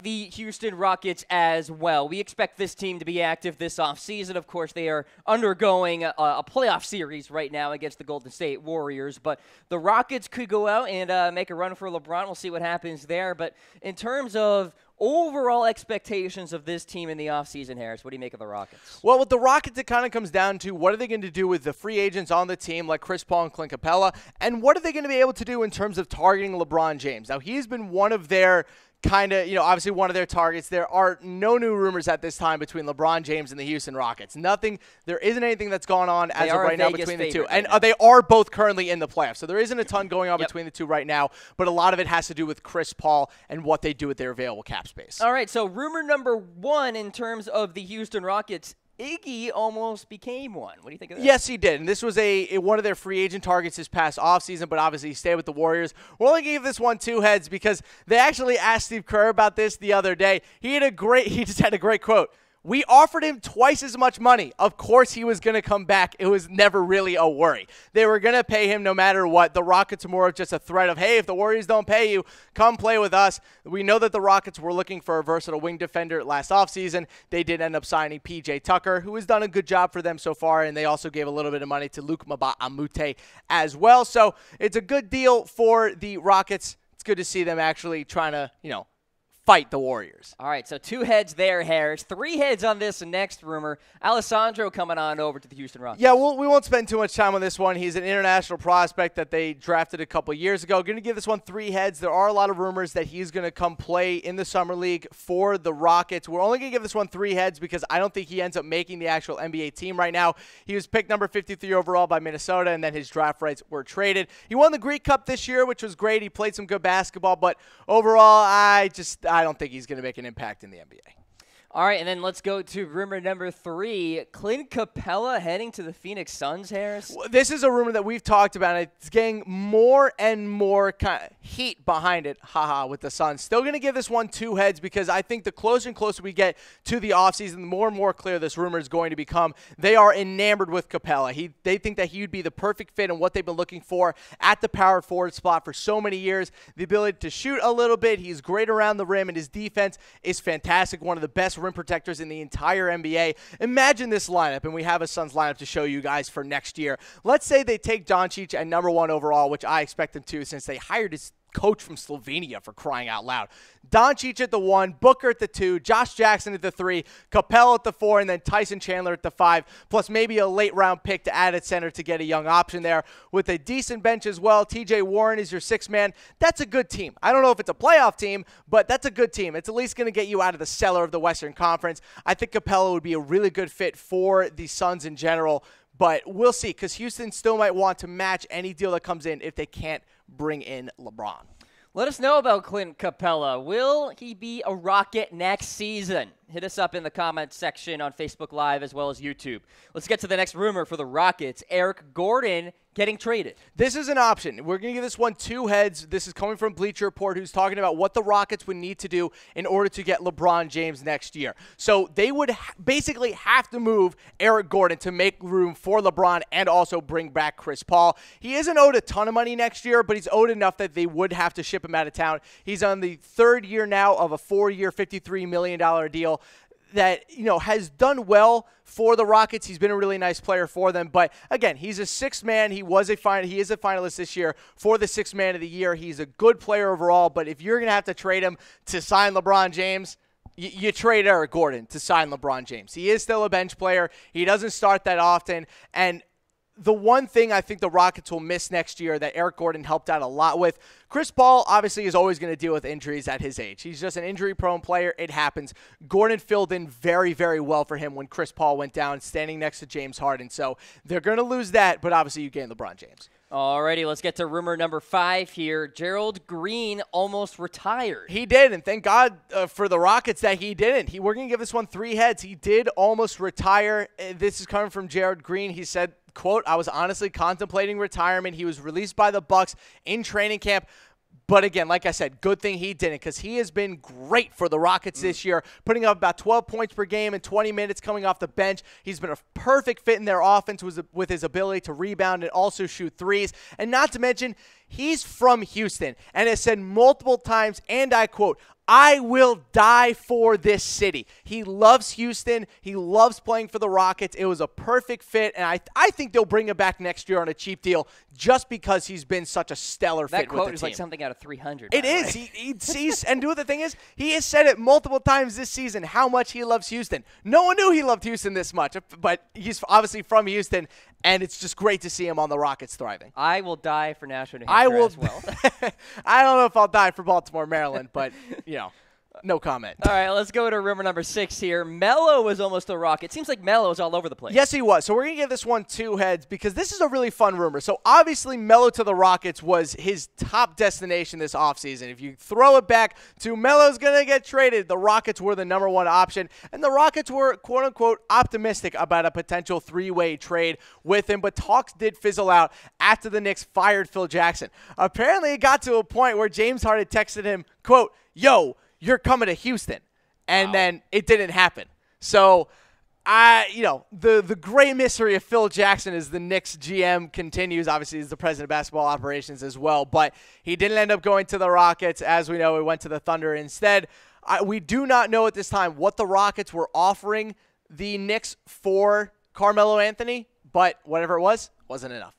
the Houston Rockets as well. We expect this team to be active this offseason. Of course, they are undergoing a playoff series right now against the Golden State Warriors. But the Rockets could go out and make a run for LeBron. We'll see what happens there. But in terms of overall expectations of this team in the offseason, Harris, what do you make of the Rockets? Well, with the Rockets, it kind of comes down to what are they going to do with the free agents on the team like Chris Paul and Clint Capela, and what are they going to be able to do in terms of targeting LeBron James? Now, he's been one of their obviously one of their targets. There are no new rumors at this time between LeBron James and the Houston Rockets. There isn't anything that's gone on as of right now between the two. And they are both currently in the playoffs. So there isn't a ton going on between the two right now, but a lot of it has to do with Chris Paul and what they do with their available cap space. All right, so rumor number one in terms of the Houston Rockets, Iggy almost became one. What do you think of that? Yes, he did. And this was one of their free agent targets this past offseason, but obviously he stayed with the Warriors. We're only going to give this one 2 heads because they actually asked Steve Kerr about this the other day. He just had a great quote. We offered him twice as much money. Of course he was going to come back. It was never really a worry. They were going to pay him no matter what. The Rockets are more of just a threat of, hey, if the Warriors don't pay you, come play with us. We know that the Rockets were looking for a versatile wing defender last offseason. They did end up signing P.J. Tucker, who has done a good job for them so far, and they also gave a little bit of money to Luke Mbah-a-Moute as well. So it's a good deal for the Rockets. It's good to see them actually trying to, fight the Warriors. All right, so 2 heads there, Harris. 3 heads on this next rumor. Alessandro coming on over to the Houston Rockets. Yeah, we won't spend too much time on this one. He's an international prospect that they drafted a couple years ago. Going to give this one 3 heads. There are a lot of rumors that he's going to come play in the Summer League for the Rockets. We're only going to give this one 3 heads because I don't think he ends up making the actual NBA team right now. He was picked number 53 overall by Minnesota, and then his draft rights were traded. He won the Greek Cup this year, which was great. He played some good basketball, but overall, I don't think he's going to make an impact in the NBA. All right, and then let's go to rumor number 3. Clint Capela heading to the Phoenix Suns, Harris? This is a rumor that we've talked about. It's getting more and more kind of heat behind it, with the Suns. Still going to give this one 2 heads because I think the closer and closer we get to the offseason, the more and more clear this rumor is going to become. They are enamored with Capela. They think that he would be the perfect fit and what they've been looking for at the power forward spot for so many years. The ability to shoot a little bit. He's great around the rim, and his defense is fantastic. One of the best rim protectors in the entire NBA. Imagine this lineup, and we have a Suns lineup to show you guys for next year. Let's say they take Doncic at number 1 overall, which I expect them to since they hired his coach from Slovenia, for crying out loud. Doncic at the 1, Booker at the 2, Josh Jackson at the 3, Capela at the 4, and then Tyson Chandler at the 5, plus maybe a late-round pick to add at center to get a young option there. With a decent bench as well, TJ Warren is your 6th man. That's a good team. I don't know if it's a playoff team, but that's a good team. It's at least going to get you out of the cellar of the Western Conference. I think Capela would be a really good fit for the Suns in general, but we'll see, because Houston still might want to match any deal that comes in if they can't bring in LeBron. Let us know about Clint Capela. Will he be a Rocket next season? Hit us up in the comments section on Facebook Live as well as YouTube. Let's get to the next rumor for the Rockets. Eric Gordon getting traded. This is an option. We're going to give this one 2 heads. This is coming from Bleacher Report, who's talking about what the Rockets would need to do in order to get LeBron James next year. So they would basically have to move Eric Gordon to make room for LeBron and also bring back Chris Paul. He isn't owed a ton of money next year, but he's owed enough that they would have to ship him out of town. He's on the 3rd year now of a 4-year, $53 million deal that, has done well for the Rockets. He's been a really nice player for them. But, again, he's a 6th man. He is a finalist this year for the 6th man of the year. He's a good player overall. But if you're going to have to trade him to sign LeBron James, you trade Eric Gordon to sign LeBron James. He is still a bench player. He doesn't start that often. And the one thing I think the Rockets will miss next year that Eric Gordon helped out a lot with, Chris Paul obviously is always going to deal with injuries at his age. He's just an injury-prone player. It happens. Gordon filled in very, very well for him when Chris Paul went down, standing next to James Harden. So they're going to lose that, but obviously you gain LeBron James. Alrighty, let's get to rumor number 5 here. Gerald Green almost retired. He did, and thank God for the Rockets that he didn't. We're going to give this one 3 heads. He did almost retire. This is coming from Gerald Green. He said, quote, "I was honestly contemplating retirement." He was released by the Bucks in training camp. But again, like I said, good thing he didn't, because he has been great for the Rockets this year, putting up about 12 points per game in 20 minutes coming off the bench. He's been a perfect fit in their offense with his ability to rebound and also shoot threes. And not to mention, He's from Houston and has said multiple times, and I quote, "I will die for this city." He loves Houston. He loves playing for the Rockets. It was a perfect fit, and I think they'll bring him back next year on a cheap deal just because he's been such a stellar fit with the team. That quote is like something out of 300. It is. He sees, and the thing is, he has said it multiple times this season how much he loves Houston. No one knew he loved Houston this much, but he's obviously from Houston, and it's just great to see him on the Rockets thriving. I will die for Nashville, New Hampshire as well. I don't know if I'll die for Baltimore, Maryland, but, no comment. All right, let's go to rumor number 6 here. Melo was almost a Rocket. Seems like Melo is all over the place. Yes, he was. So we're going to give this one 2 heads because this is a really fun rumor. So obviously Melo to the Rockets was his top destination this offseason. If you throw it back to Melo's going to get traded, the Rockets were the number 1 option. And the Rockets were, quote-unquote, optimistic about a potential 3-way trade with him. But talks did fizzle out after the Knicks fired Phil Jackson. Apparently it got to a point where James Harden texted him, quote, "Yo, you're coming to Houston." And then it didn't happen. So, the gray mystery of Phil Jackson as the Knicks GM continues. Obviously, he's the president of basketball operations as well. But he didn't end up going to the Rockets. As we know, he went to the Thunder instead. We do not know at this time what the Rockets were offering the Knicks for Carmelo Anthony. But whatever it was, wasn't enough.